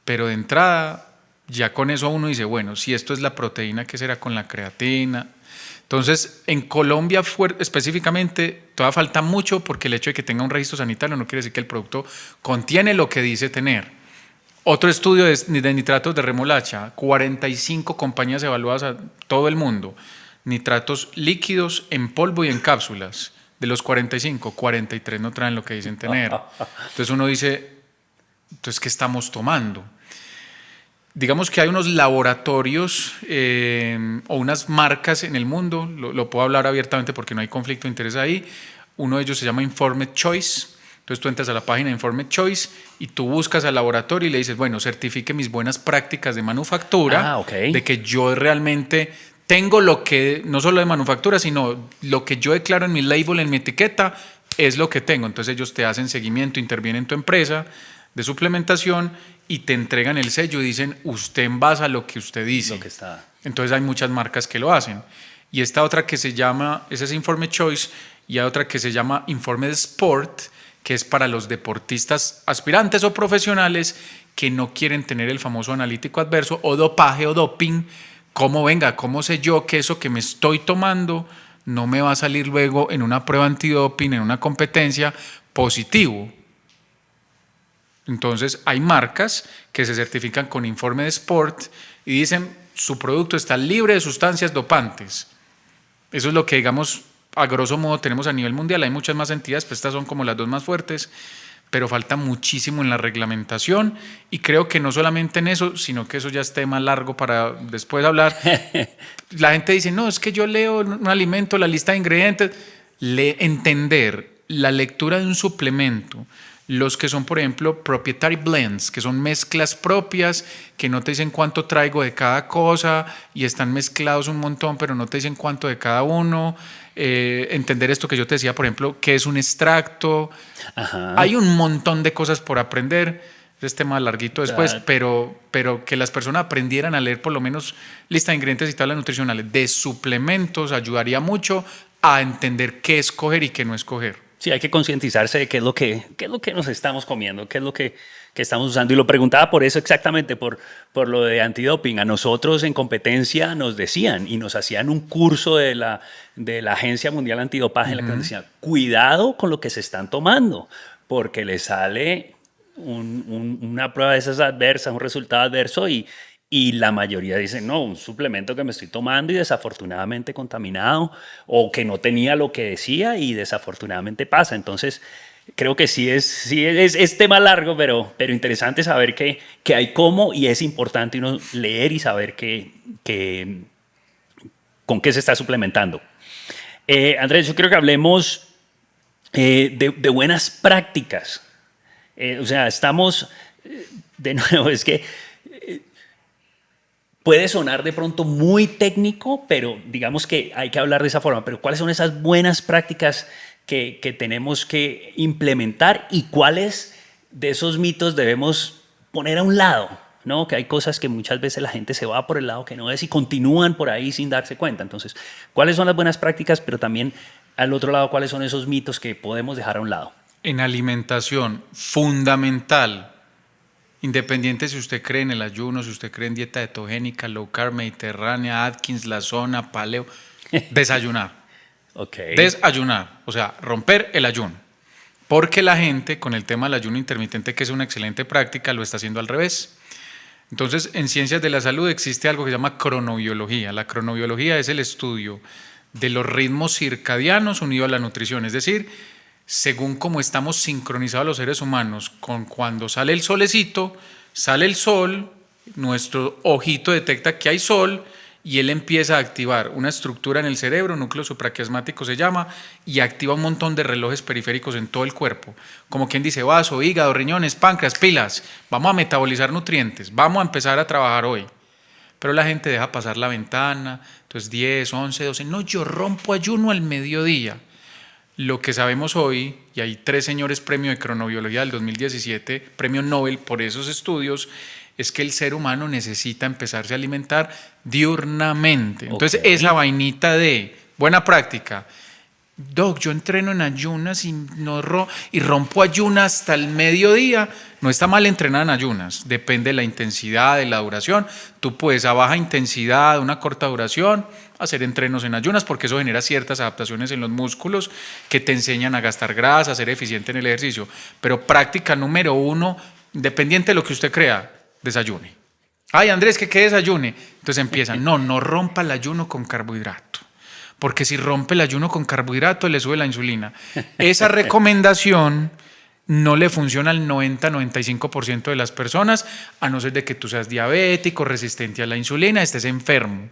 pero de entrada Ya con eso uno dice, bueno, si esto es la proteína, ¿qué será con la creatina? Entonces, en Colombia específicamente, todavía falta mucho porque el hecho de que tenga un registro sanitario no quiere decir que el producto contiene lo que dice tener. Otro estudio de nitratos de remolacha, 45 compañías evaluadas a todo el mundo, nitratos líquidos en polvo y en cápsulas. De los 45, 43 no traen lo que dicen tener. Entonces uno dice, entonces, ¿qué estamos tomando? Digamos que hay unos laboratorios o unas marcas en el mundo, lo puedo hablar abiertamente porque no hay conflicto de interés ahí. Uno de ellos se llama Informed Choice. Entonces tú entras a la página de Informed Choice y tú buscas al laboratorio y le dices, bueno, certifique mis buenas prácticas de manufactura, de que yo realmente tengo lo que, no solo de manufactura, sino lo que yo declaro en mi label, en mi etiqueta, es lo que tengo. Entonces ellos te hacen seguimiento, intervienen en tu empresa de suplementación y te entregan el sello y dicen, usted en base a lo que usted dice. Lo que está. Entonces hay muchas marcas que lo hacen. Y esta otra que se llama, ese es Informed Choice, y hay otra que se llama Informed Sport, que es para los deportistas aspirantes o profesionales que no quieren tener el famoso analítico adverso o dopaje o doping. ¿Cómo sé yo que eso que me estoy tomando no me va a salir luego en una prueba antidoping, en una competencia positivo? Entonces hay marcas que se certifican con informe de Sport y dicen su producto está libre de sustancias dopantes. Eso es lo que, digamos, a grosso modo tenemos a nivel mundial. Hay muchas más entidades, pero estas son como las dos más fuertes, pero falta muchísimo en la reglamentación y creo que no solamente en eso, sino que eso ya es tema largo para después hablar. La gente dice, no, es que yo leo un alimento, la lista de ingredientes. Entender la lectura de un suplemento, los que son, por ejemplo, proprietary blends, que son mezclas propias, que no te dicen cuánto traigo de cada cosa y están mezclados un montón, pero no te dicen cuánto de cada uno. Entender esto que yo te decía, por ejemplo, qué es un extracto. Ajá. Hay un montón de cosas por aprender. Es tema larguito después, pero que las personas aprendieran a leer por lo menos lista de ingredientes y tablas nutricionales de suplementos ayudaría mucho a entender qué escoger y qué no escoger. Sí, hay que concientizarse de qué es lo que nos estamos comiendo, qué es lo que estamos usando. Y lo preguntaba por eso exactamente, por lo de antidoping. A nosotros en competencia nos decían y nos hacían un curso de la Agencia Mundial Antidopaje en la que nos decían, cuidado con lo que se están tomando, porque les sale una prueba de esas adversas, un resultado adverso y la mayoría dicen, no, un suplemento que me estoy tomando y desafortunadamente contaminado o que no tenía lo que decía y desafortunadamente pasa. Entonces, creo que sí es tema largo, pero interesante saber que hay cómo y es importante uno leer y saber con qué se está suplementando. Andrés, yo creo que hablemos de buenas prácticas. O sea, estamos, de nuevo, es que puede sonar de pronto muy técnico, pero digamos que hay que hablar de esa forma. Pero ¿cuáles son esas buenas prácticas que tenemos que implementar y cuáles de esos mitos debemos poner a un lado? ¿No? Que hay cosas que muchas veces la gente se va por el lado que no es y continúan por ahí sin darse cuenta. Entonces, ¿cuáles son las buenas prácticas? Pero también al otro lado, ¿cuáles son esos mitos que podemos dejar a un lado? En alimentación, fundamental, independiente si usted cree en el ayuno, si usted cree en dieta ketogénica, low carb, mediterránea, Atkins, la zona, paleo, desayunar. Okay. Desayunar, o sea, romper el ayuno. Porque la gente con el tema del ayuno intermitente, que es una excelente práctica, lo está haciendo al revés. Entonces, en ciencias de la salud existe algo que se llama cronobiología. La cronobiología es el estudio de los ritmos circadianos unidos a la nutrición, es decir, según cómo estamos sincronizados los seres humanos con cuando sale el solecito, sale el sol, nuestro ojito detecta que hay sol y él empieza a activar una estructura en el cerebro, núcleo supraquiasmático se llama, y activa un montón de relojes periféricos en todo el cuerpo. Como quien dice, vaso, hígado, riñones, páncreas, pilas, vamos a metabolizar nutrientes, vamos a empezar a trabajar hoy. Pero la gente deja pasar la ventana, entonces 10, 11, 12, no, yo rompo ayuno al mediodía. Lo que sabemos hoy, y hay 3 señores premio de cronobiología del 2017, premio Nobel por esos estudios, es que el ser humano necesita empezarse a alimentar diurnamente. Entonces, esa vainita de buena práctica, Doc, yo entreno en ayunas y, y rompo ayunas hasta el mediodía. No está mal entrenar en ayunas, depende de la intensidad, de la duración. Tú puedes a baja intensidad, una corta duración, hacer entrenos en ayunas porque eso genera ciertas adaptaciones en los músculos que te enseñan a gastar grasa, a ser eficiente en el ejercicio. Pero práctica número 1, independiente de lo que usted crea, desayune. Ay, Andrés, ¿qué desayune? Entonces empiezan, no rompa el ayuno con carbohidrato. Porque si rompe el ayuno con carbohidratos le sube la insulina. Esa recomendación no le funciona al 90-95% de las personas, a no ser de que tú seas diabético, resistente a la insulina, estés enfermo.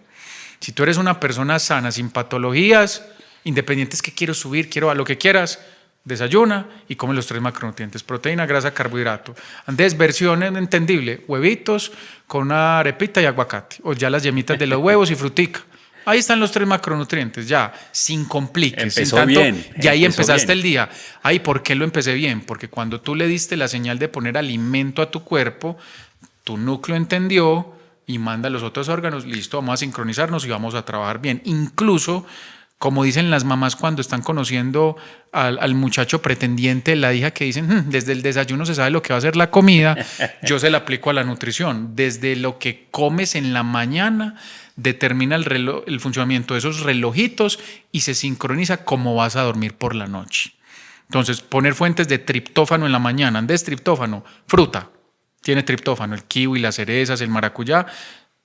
Si tú eres una persona sana, sin patologías, independientes que quiero subir, quiero a lo que quieras, desayuna y come los 3 macronutrientes: proteína, grasa, carbohidrato. Antes, versión entendible: huevitos con una arepita y aguacate, o ya las yemitas de los huevos y frutica. Ahí están los 3 macronutrientes, ya, sin compliques. Empezó sin tanto, bien. Ya ahí empezaste el día. Ay, ¿por qué lo empecé bien? Porque cuando tú le diste la señal de poner alimento a tu cuerpo, tu núcleo entendió y manda a los otros órganos, listo, vamos a sincronizarnos y vamos a trabajar bien. Incluso, como dicen las mamás cuando están conociendo al muchacho pretendiente de la hija, que dicen, desde el desayuno se sabe lo que va a ser la comida, yo se la aplico a la nutrición. Desde lo que comes en la mañana determina el funcionamiento de esos relojitos y se sincroniza cómo vas a dormir por la noche. Entonces, poner fuentes de triptófano en la mañana. ¿Dónde es triptófano? Fruta. Tiene triptófano, el kiwi, las cerezas, el maracuyá.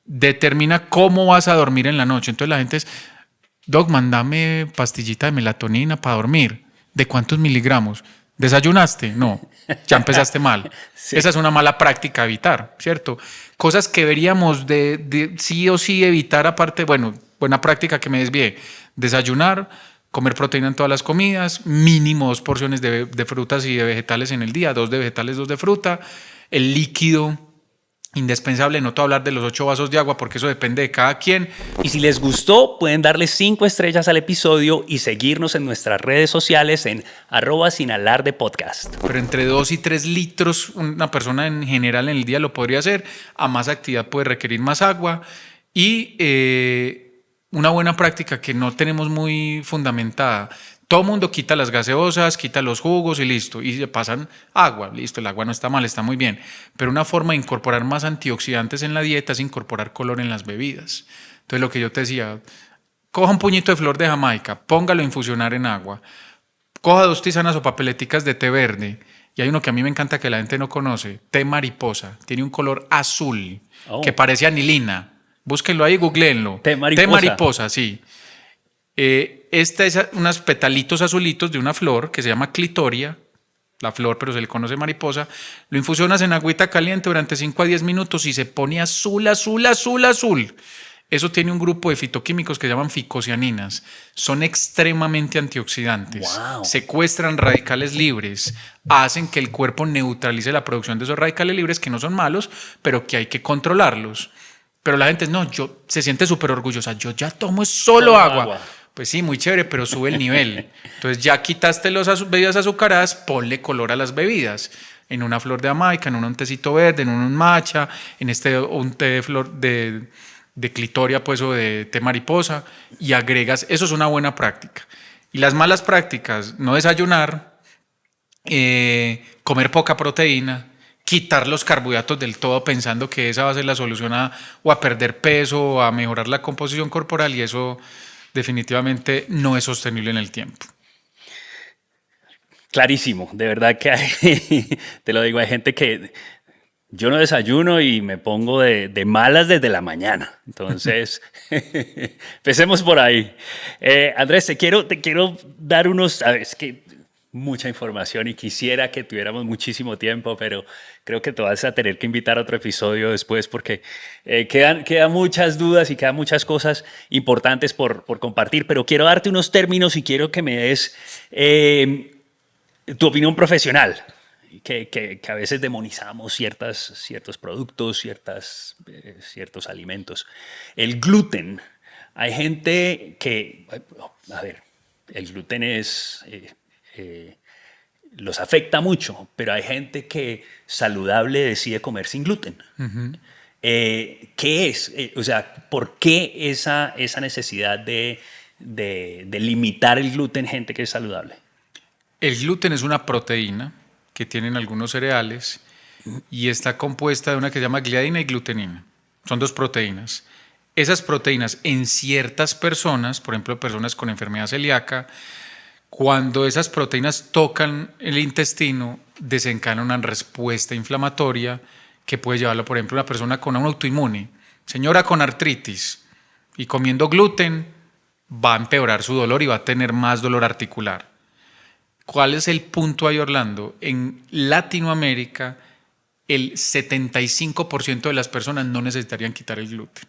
Determina cómo vas a dormir en la noche. Entonces la gente es, Doc, mándame pastillita de melatonina para dormir. ¿De cuántos miligramos? ¿Desayunaste? No, ya empezaste mal. Sí. Esa es una mala práctica a evitar, ¿cierto? Cosas que deberíamos de sí o sí evitar, aparte, bueno, buena práctica que me desvié: desayunar, comer proteína en todas las comidas, mínimo 2 porciones de frutas y de vegetales en el día, 2 de vegetales, 2 de fruta, el líquido indispensable. No te voy a hablar de los 8 vasos de agua porque eso depende de cada quien. Y si les gustó, pueden darle 5 estrellas al episodio y seguirnos en nuestras redes sociales en @sinalardepodcast. Pero entre 2 y 3 litros una persona en general en el día lo podría hacer. A más actividad puede requerir más agua. Y una buena práctica que no tenemos muy fundamentada: todo el mundo quita las gaseosas, quita los jugos y listo, y se pasan agua, listo, el agua no está mal, está muy bien, pero una forma de incorporar más antioxidantes en la dieta es incorporar color en las bebidas. Entonces, lo que yo te decía, coja un puñito de flor de Jamaica, póngalo a infusionar en agua, coja 2 tisanas o papeleticas de té verde, y hay uno que a mí me encanta que la gente no conoce: té mariposa, tiene un color azul que parece anilina, búsquenlo ahí, googleenlo. Té mariposa, sí. Esta es unos petalitos azulitos de una flor que se llama clitoria, la flor, pero se le conoce mariposa. Lo infusionas en agüita caliente durante 5 a 10 minutos y se pone azul, azul, azul, azul. Eso tiene un grupo de fitoquímicos que se llaman ficocianinas. Son extremadamente antioxidantes. Wow. Secuestran radicales libres, hacen que el cuerpo neutralice la producción de esos radicales libres, que no son malos, pero que hay que controlarlos. Pero la gente se siente súper orgullosa. Yo ya tomo solo agua. Pues sí, muy chévere, pero sube el nivel. Entonces ya quitaste las bebidas azucaradas, ponle color a las bebidas. En una flor de Jamaica, en un tecito verde, en un matcha, en un té de flor de clitoria, pues, o de té mariposa, y agregas. Eso es una buena práctica. Y las malas prácticas: no desayunar, comer poca proteína, quitar los carbohidratos del todo pensando que esa va a ser la solución o a perder peso o a mejorar la composición corporal, y eso definitivamente no es sostenible en el tiempo. Clarísimo, de verdad que te lo digo, hay gente que yo no desayuno y me pongo de malas desde la mañana. Entonces, empecemos por ahí. Andrés, te quiero dar unos... Es que mucha información y quisiera que tuviéramos muchísimo tiempo, pero creo que te vas a tener que invitar a otro episodio después porque quedan muchas dudas y quedan muchas cosas importantes por compartir, pero quiero darte unos términos y quiero que me des tu opinión profesional, que a veces demonizamos ciertos productos, ciertos alimentos. El gluten. Hay gente que, a ver, el gluten los afecta mucho, pero hay gente que saludable decide comer sin gluten. Uh-huh. ¿Qué es? O sea, ¿por qué esa necesidad de de limitar el gluten en gente que es saludable? El gluten es una proteína que tienen algunos cereales y está compuesta de una que se llama gliadina y glutenina. Son dos proteínas. Esas proteínas en ciertas personas, por ejemplo, personas con enfermedad celíaca, cuando esas proteínas tocan el intestino, desencadenan una respuesta inflamatoria que puede llevarlo, por ejemplo, a una persona con un autoinmune, señora con artritis y comiendo gluten, va a empeorar su dolor y va a tener más dolor articular. ¿Cuál es el punto ahí, Orlando? En Latinoamérica, el 75% de las personas no necesitarían quitar el gluten.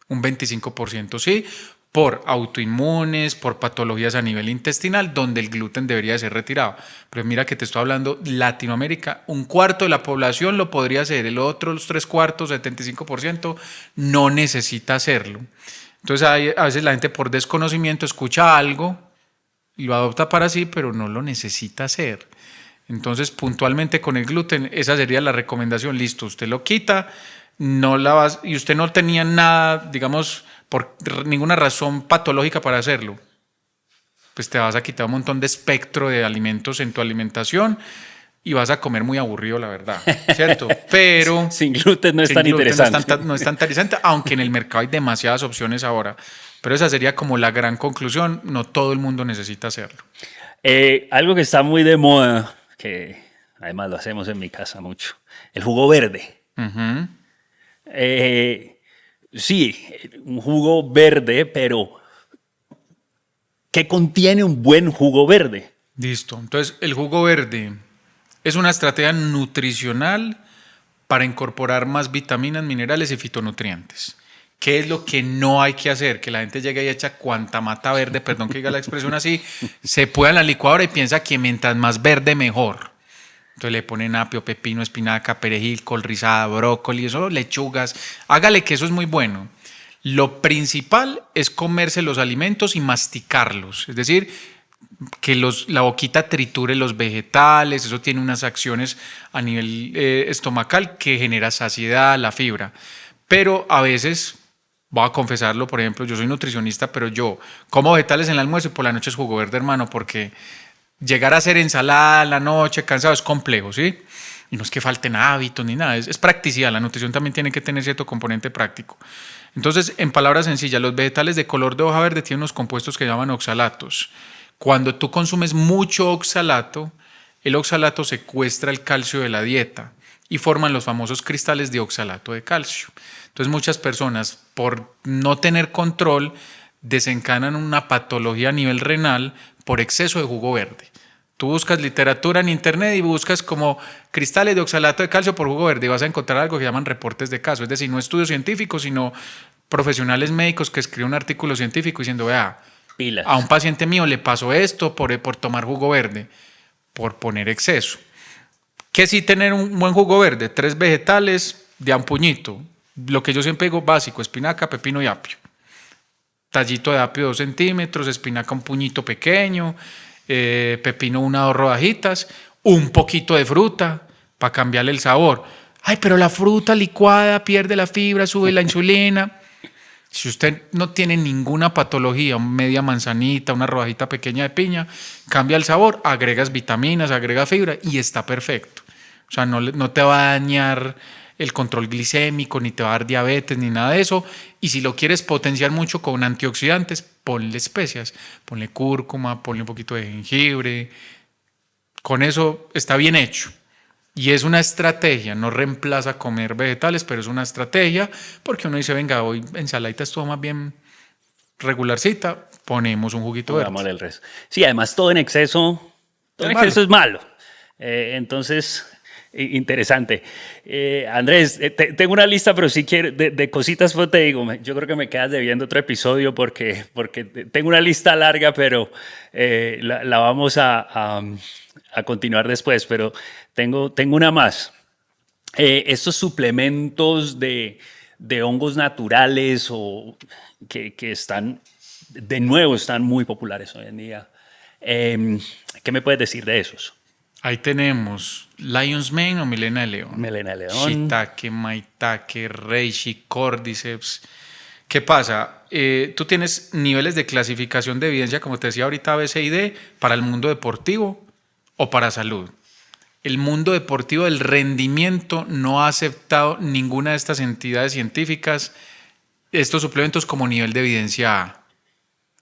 Un 25% sí, por autoinmunes, por patologías a nivel intestinal, donde el gluten debería ser retirado. Pero mira que te estoy hablando, Latinoamérica, un cuarto de la población lo podría hacer, el otro, los tres cuartos, 75%, no necesita hacerlo. Entonces a veces la gente por desconocimiento escucha algo y lo adopta para sí, pero no lo necesita hacer. Entonces, puntualmente con el gluten, esa sería la recomendación. Listo, usted lo quita, y usted no tenía nada, digamos, por ninguna razón patológica para hacerlo. Pues te vas a quitar un montón de espectro de alimentos en tu alimentación y vas a comer muy aburrido, la verdad, ¿cierto? Pero sin gluten no es tan interesante. No es tan interesante, aunque en el mercado hay demasiadas opciones ahora. Pero esa sería como la gran conclusión. No todo el mundo necesita hacerlo. Algo que está muy de moda, que además lo hacemos en mi casa mucho, el jugo verde. Uh-huh. Sí, un jugo verde, pero ¿qué contiene un buen jugo verde? Listo. Entonces, el jugo verde es una estrategia nutricional para incorporar más vitaminas, minerales y fitonutrientes. ¿Qué es lo que no hay que hacer? Que la gente llegue y echa cuanta mata verde, perdón que diga la expresión así, se puede en la licuadora y piensa que mientras más verde mejor. Entonces le ponen apio, pepino, espinaca, perejil, col rizada, brócoli, eso, lechugas. Hágale que eso es muy bueno. Lo principal es comerse los alimentos y masticarlos. Es decir, que la boquita triture los vegetales. Eso tiene unas acciones a nivel estomacal que genera saciedad, la fibra. Pero a veces, voy a confesarlo, por ejemplo, yo soy nutricionista, pero yo como vegetales en el almuerzo y por la noche es jugo verde, hermano, porque llegar a hacer ensalada en la noche cansado es complejo, ¿sí? Y no es que falten hábitos ni nada, es practicidad. La nutrición también tiene que tener cierto componente práctico. Entonces, en palabras sencillas, los vegetales de color de hoja verde tienen unos compuestos que llaman oxalatos. Cuando tú consumes mucho oxalato, el oxalato secuestra el calcio de la dieta y forman los famosos cristales de oxalato de calcio. Entonces, muchas personas, por no tener control, desencadenan una patología a nivel renal por exceso de jugo verde. Tú buscas literatura en internet y buscas como cristales de oxalato de calcio por jugo verde y vas a encontrar algo que llaman reportes de caso. Es decir, no estudios científicos, sino profesionales médicos que escriben un artículo científico diciendo, vea, pilas, a un paciente mío le pasó esto por tomar jugo verde, por poner exceso. ¿Qué sí tener un buen jugo verde? 3 vegetales de a un puñito. Lo que yo siempre digo básico, espinaca, pepino y apio. Tallito de apio 2 centímetros, espinaca un puñito pequeño, pepino 1 o 2 rodajitas, un poquito de fruta para cambiarle el sabor. Ay, pero la fruta licuada pierde la fibra, sube la insulina. Si usted no tiene ninguna patología, media manzanita, una rodajita pequeña de piña, cambia el sabor, agregas vitaminas, agrega fibra y está perfecto. O sea, no te va a dañar el control glicémico, ni te va a dar diabetes, ni nada de eso. Y si lo quieres potenciar mucho con antioxidantes, ponle especias, ponle cúrcuma, ponle un poquito de jengibre. Con eso está bien hecho. Y es una estrategia, no reemplaza comer vegetales, pero es una estrategia porque uno dice, venga, hoy ensaladita estuvo más bien regularcita, ponemos un juguito verde. El resto. Sí, además todo en exceso es malo. Entonces, interesante. Andrés, tengo una lista, pero si quieres, de cositas, pues te digo, yo creo que me quedas debiendo otro episodio porque tengo una lista larga, pero la vamos a continuar después, pero tengo una más. Estos suplementos de hongos naturales o que están, de nuevo, están muy populares hoy en día. ¿Qué me puedes decir de esos? Ahí tenemos Lion's Mane o melena de león. Melena de león. Shiitake, maitake, reishi, cordyceps. ¿Qué pasa? Tú tienes niveles de clasificación de evidencia, como te decía ahorita, B, C y D, para el mundo deportivo o para salud. El mundo deportivo del rendimiento no ha aceptado ninguna de estas entidades científicas estos suplementos como nivel de evidencia A.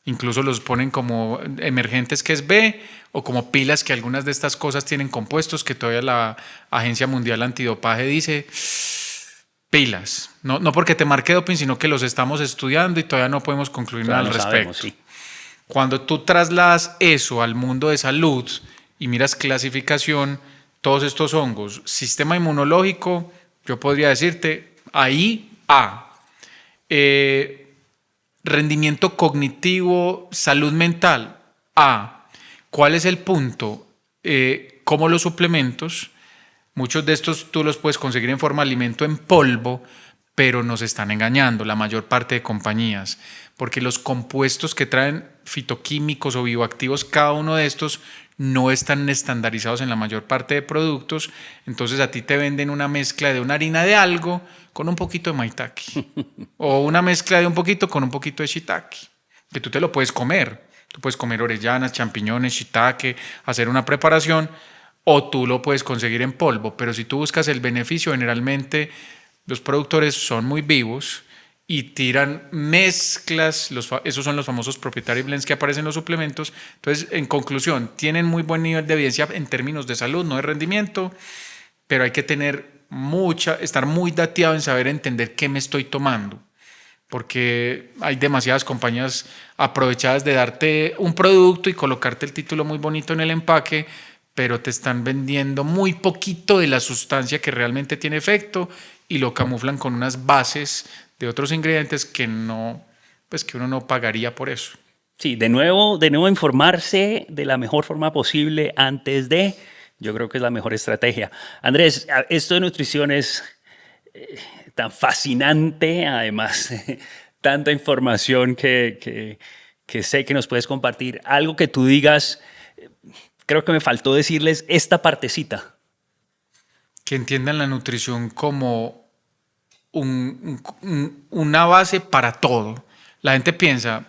Incluso los ponen como emergentes, que es B, o como pilas, que algunas de estas cosas tienen compuestos que todavía la Agencia Mundial Antidopaje dice pilas. No porque te marque doping, sino que los estamos estudiando y todavía no podemos concluir nada al respecto. Sabemos, sí. Cuando tú trasladas eso al mundo de salud y miras clasificación, todos estos hongos, sistema inmunológico, yo podría decirte ahí A. Rendimiento cognitivo, salud mental, A. ¿Cuál es el punto? Como los suplementos, muchos de estos tú los puedes conseguir en forma de alimento en polvo, pero nos están engañando la mayor parte de compañías, porque los compuestos que traen fitoquímicos o bioactivos, cada uno de estos no están estandarizados en la mayor parte de productos. Entonces a ti te venden una mezcla de una harina de algo con un poquito de maitake o una mezcla de un poquito con un poquito de shiitake, que tú te lo puedes comer. Tú puedes comer orellanas, champiñones, shiitake, hacer una preparación, o tú lo puedes conseguir en polvo. Pero si tú buscas el beneficio, generalmente los productores son muy vivos y tiran mezclas, esos son los famosos proprietary blends que aparecen en los suplementos. Entonces, en conclusión, tienen muy buen nivel de evidencia en términos de salud, no de rendimiento, pero hay que estar muy dateado en saber entender qué me estoy tomando, porque hay demasiadas compañías aprovechadas de darte un producto y colocarte el título muy bonito en el empaque, pero te están vendiendo muy poquito de la sustancia que realmente tiene efecto y lo camuflan con unas bases de otros ingredientes que uno no pagaría por eso. Sí, de nuevo informarse de la mejor forma posible antes de, yo creo que es la mejor estrategia. Andrés, esto de nutrición es tan fascinante, además, tanta información que sé que nos puedes compartir. Algo que tú digas, creo que me faltó decirles esta partecita. Que entiendan la nutrición como una base para todo. La gente piensa,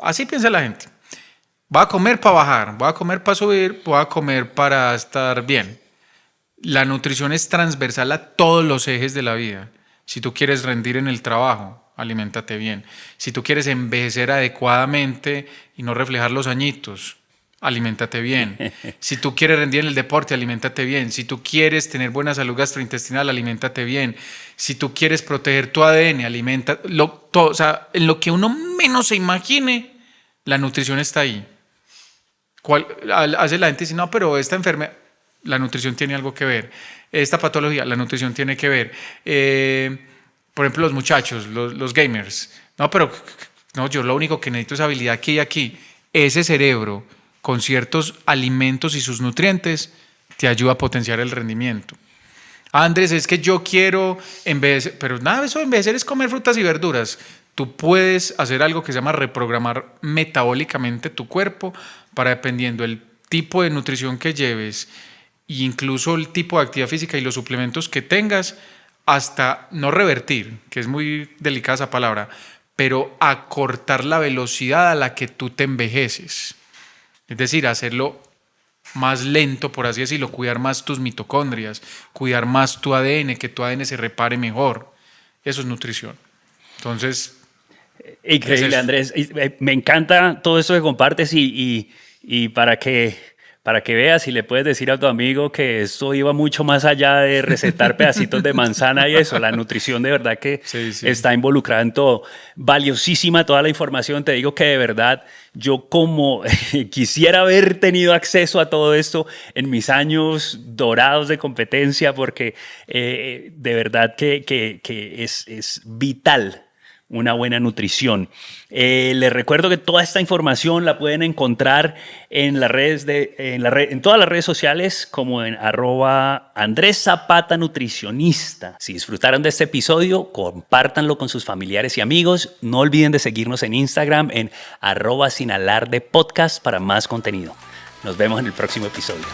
así piensa la gente. Voy a comer para bajar, voy a comer para subir, voy a comer para estar bien. La nutrición es transversal a todos los ejes de la vida. Si tú quieres rendir en el trabajo, aliméntate bien. Si tú quieres envejecer adecuadamente y no reflejar los añitos, aliméntate bien. Si tú quieres rendir en el deporte, aliméntate bien. Si tú quieres tener buena salud gastrointestinal, aliméntate bien. Si tú quieres proteger tu ADN, o sea, en lo que uno menos se imagine, la nutrición está ahí. Hace la gente dice, no, pero esta enfermedad, la nutrición tiene algo que ver. Esta patología, la nutrición tiene que ver. Por ejemplo, los muchachos, los gamers. No, pero no, yo lo único que necesito es habilidad aquí y aquí. Ese cerebro con ciertos alimentos y sus nutrientes, te ayuda a potenciar el rendimiento. Andrés, es que yo quiero envejecer, pero nada, eso de envejecer es comer frutas y verduras. Tú puedes hacer algo que se llama reprogramar metabólicamente tu cuerpo para, dependiendo del tipo de nutrición que lleves e incluso el tipo de actividad física y los suplementos que tengas, hasta no revertir, que es muy delicada esa palabra, pero acortar la velocidad a la que tú te envejeces. Es decir, hacerlo más lento, por así decirlo, cuidar más tus mitocondrias, cuidar más tu ADN, que tu ADN se repare mejor. Eso es nutrición. Entonces... Increíble, Andrés. Me encanta todo eso que compartes y para que veas y le puedes decir a tu amigo que esto iba mucho más allá de recetar pedacitos de manzana y eso. La nutrición de verdad que está involucrada en todo. Valiosísima toda la información. Te digo que de verdad yo como quisiera haber tenido acceso a todo esto en mis años dorados de competencia, porque de verdad que es vital una buena nutrición. Les recuerdo que toda esta información la pueden encontrar en las redes en todas las redes sociales, como en @Andrés Zapata Nutricionista. Si disfrutaron de este episodio, compártanlo con sus familiares y amigos. No olviden de seguirnos en Instagram en @SinAlardePodcast para más contenido. Nos vemos en el próximo episodio.